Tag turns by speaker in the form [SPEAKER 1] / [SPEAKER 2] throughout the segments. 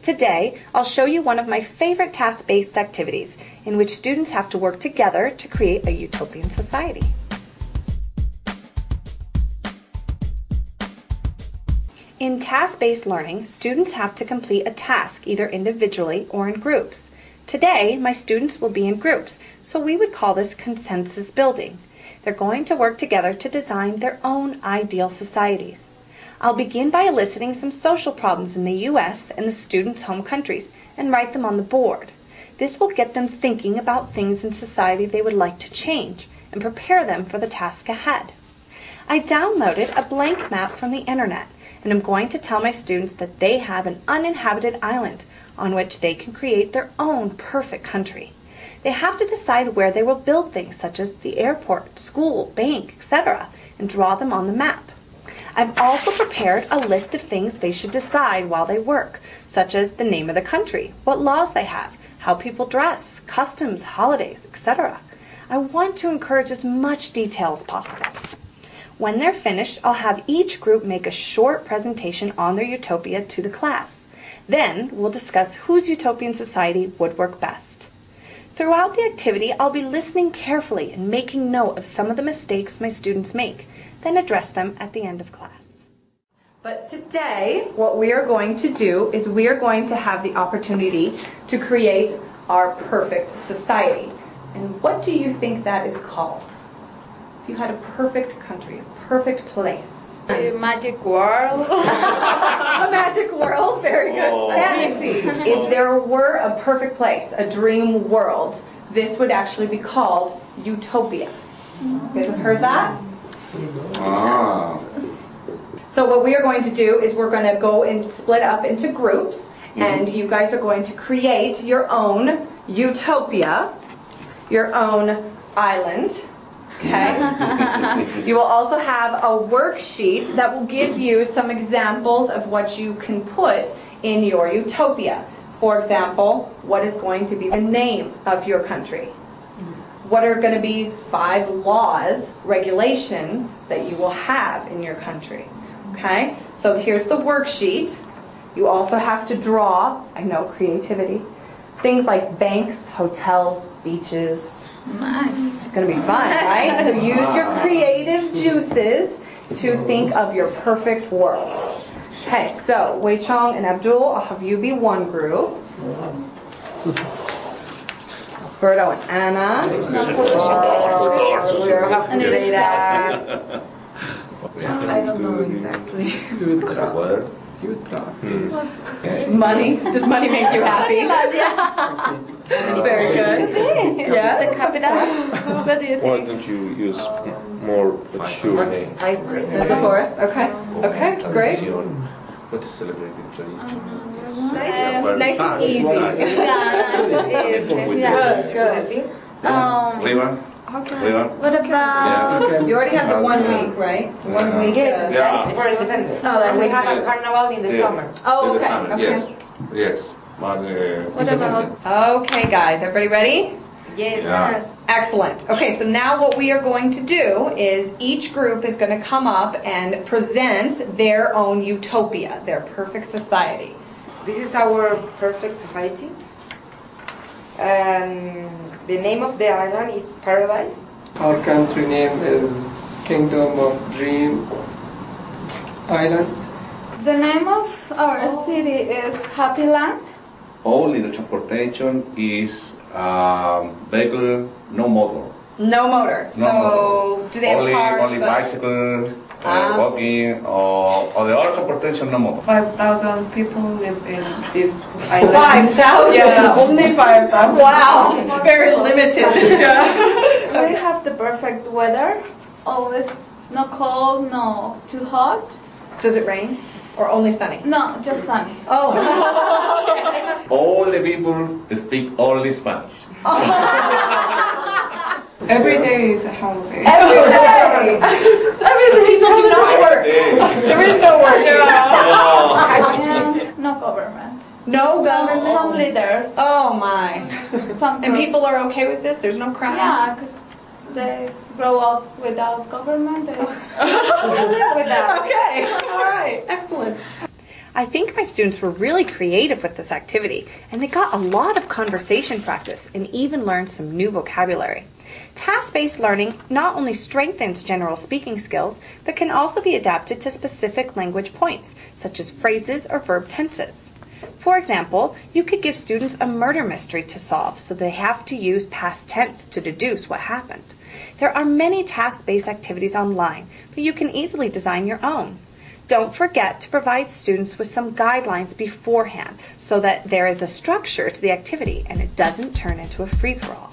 [SPEAKER 1] Today, I'll show you one of my favorite task-based activities in which students have to work together to create a utopian society. In task-based learning, students have to complete a task either individually or in groups. Today, my students will be in groups, so we would call this consensus building. They're going to work together to design their own ideal societies. I'll begin by eliciting some social problems in the U.S. and the students' home countries and write them on the board. This will get them thinking about things in society they would like to change and prepare them for the task ahead. I downloaded a blank map from the internet, and I'm going to tell my students that they have an uninhabited island on which they can create their own perfect country. They have to decide where they will build things such as the airport, school, bank, etc., and draw them on the map. I've also prepared a list of things they should decide while they work, such as the name of the country, what laws they have, how people dress, customs, holidays, etc. I want to encourage as much detail as possible. When they're finished, I'll have each group make a short presentation on their utopia to the class. Then we'll discuss whose utopian society would work best. Throughout the activity, I'll be listening carefully and making note of some of the mistakes my students make, then address them at the end of class. But today, what we are going to do is we are going to have the opportunity to create our perfect society. And what do you think that is called? If you had a perfect country, a perfect place.
[SPEAKER 2] A magic world.
[SPEAKER 1] A magic world, very good. Fantasy. If there were a perfect place, a dream world, this would actually be called utopia. You guys have heard that? So what we are going to do is we're going to go and split up into groups, and you guys are going to create your own utopia, your own island. Okay. You will also have a worksheet that will give you some examples of what you can put in your utopia. For example, what is going to be the name of your country? What are going to be 5 laws, regulations that you will have in your country? Okay, so here's the worksheet. You also have to draw, I know, creativity, things like banks, hotels, beaches.
[SPEAKER 2] Nice.
[SPEAKER 1] It's going to be fun, right? So use your creative juices to think of your perfect world. Okay, so Wei Chong and Abdul, I'll have you be one group. Berto and Anna.
[SPEAKER 2] I don't know exactly.
[SPEAKER 1] Money. Does money make you happy? Very good. Yeah.
[SPEAKER 2] To cap it up. What do you
[SPEAKER 3] Why
[SPEAKER 2] think?
[SPEAKER 3] don't you use more mature name?
[SPEAKER 1] There's a forest. Okay. Okay, great.
[SPEAKER 3] What is celebrating tradition?
[SPEAKER 1] Nice and easy.
[SPEAKER 2] Yeah.
[SPEAKER 1] Good.
[SPEAKER 3] Riva? Riva?
[SPEAKER 2] What about?
[SPEAKER 1] You already have the 1 week, right? 1 week.
[SPEAKER 4] Yes,
[SPEAKER 3] Yeah.
[SPEAKER 4] for independence.
[SPEAKER 1] Oh, that's
[SPEAKER 4] We have a
[SPEAKER 3] Yes.
[SPEAKER 4] carnival in the
[SPEAKER 3] Yes.
[SPEAKER 4] summer.
[SPEAKER 1] Oh,
[SPEAKER 3] In the
[SPEAKER 1] okay.
[SPEAKER 3] summer,
[SPEAKER 1] Okay.
[SPEAKER 3] Yes. Yes. But
[SPEAKER 2] What about?
[SPEAKER 1] Okay, guys, everybody ready?
[SPEAKER 4] Yes.
[SPEAKER 3] Yeah.
[SPEAKER 1] Excellent. Okay, so now what we are going to do is each group is going to come up and present their own utopia, their perfect society.
[SPEAKER 4] This is our perfect society. The name of the island is Paradise.
[SPEAKER 5] Our country name is Kingdom of Dreams Island.
[SPEAKER 2] The name of our city is Happy Land.
[SPEAKER 3] Only the transportation is vehicle, no motor.
[SPEAKER 1] No motor.
[SPEAKER 3] No
[SPEAKER 1] so
[SPEAKER 3] motor.
[SPEAKER 1] do they have
[SPEAKER 3] only,
[SPEAKER 1] cars?
[SPEAKER 3] Only
[SPEAKER 1] but-
[SPEAKER 3] bicycle, walking, or the other transportation, no motor.
[SPEAKER 6] 5,000 people live in this island.
[SPEAKER 1] 5,000?
[SPEAKER 6] Yeah, only 5,000.
[SPEAKER 1] Wow, very limited.
[SPEAKER 2] We have the perfect weather. Always no cold, no too hot.
[SPEAKER 1] Does it rain or only sunny?
[SPEAKER 2] No, just sunny.
[SPEAKER 1] Oh.
[SPEAKER 3] All the people speak only Spanish.
[SPEAKER 6] Every day is a holiday.
[SPEAKER 1] Every day. Every day does not work. There is no work.
[SPEAKER 2] And no government.
[SPEAKER 1] No government.
[SPEAKER 2] Some leaders.
[SPEAKER 1] Oh my.
[SPEAKER 2] Some
[SPEAKER 1] And
[SPEAKER 2] groups.
[SPEAKER 1] people are okay with this? There's no crime?
[SPEAKER 2] Yeah, because they grow up without government. They live without.
[SPEAKER 1] Okay. All right. Excellent. I think my students were really creative with this activity, and they got a lot of conversation practice and even learned some new vocabulary. Task-based learning not only strengthens general speaking skills, but can also be adapted to specific language points, such as phrases or verb tenses. For example, you could give students a murder mystery to solve, so they have to use past tense to deduce what happened. There are many task-based activities online, but you can easily design your own. Don't forget to provide students with some guidelines beforehand so that there is a structure to the activity and it doesn't turn into a free-for-all.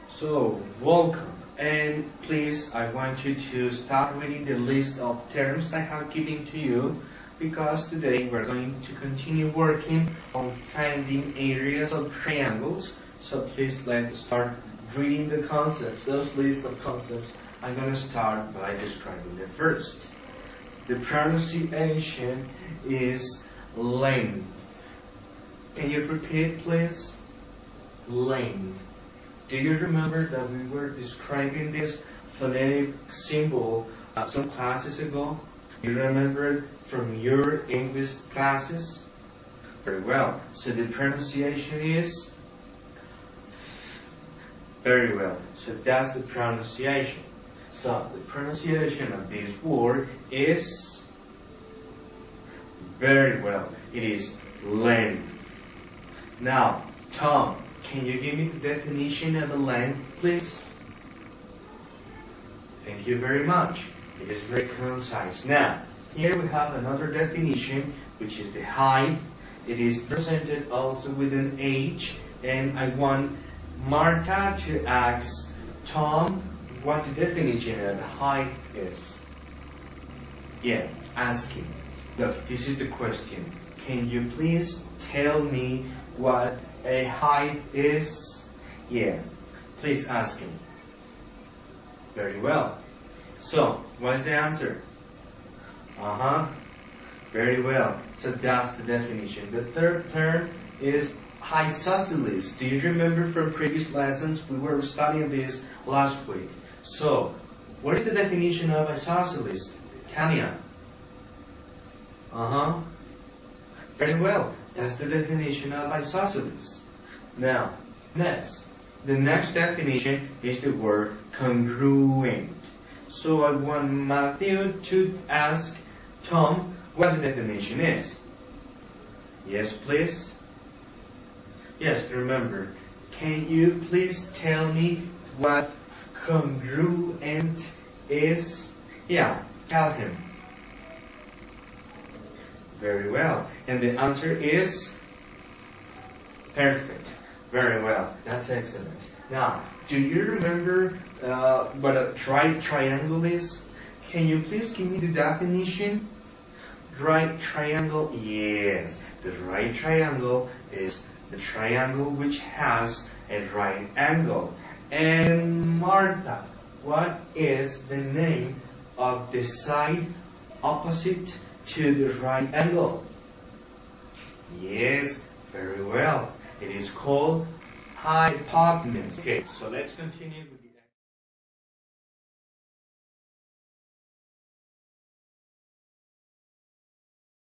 [SPEAKER 7] So, welcome, and please, I want you to start reading the list of terms I have given to you, because today we're going to continue working on finding areas of triangles. So please let's start reading the concepts, those list of concepts. I'm going to start by describing the first. The pronunciation is length. Can you repeat, please? Length. Do you remember that we were describing this phonetic symbol some classes ago? You remember it from your English classes? Very well. So the pronunciation is? Very well. So that's the pronunciation. So the pronunciation of this word is? Very well. It is length. Now, Tom, can you give me the definition of the length, please? Thank you very much. It is very concise. Now, here we have another definition, which is the height. It is presented also with an H, and I want Marta to ask Tom what the definition of height is. Yeah, ask him. Look, this is the question. Can you please tell me what a height is? Yeah, please ask him. Very well. So, what's the answer? Very well. So that's the definition. The third term is isosceles. Do you remember from previous lessons? We were studying this last week. So, what is the definition of isosceles? Tanya? Very well. That's the definition of isosceles. Now, next. The next definition is the word congruent. So I want Matthew to ask Tom what the definition is. Yes, please? Yes, remember. Can you please tell me what congruent is? Yeah, tell him. Very well. And the answer is? Perfect. Very well. That's excellent. Now, do you remember what a right triangle is? Can you please give me the definition? Right triangle? Yes. The right triangle is the triangle which has a right angle. And Martha, what is the name of the side opposite to the right angle? Yes, very well. It is called hypotenuse. Okay, so let's continue with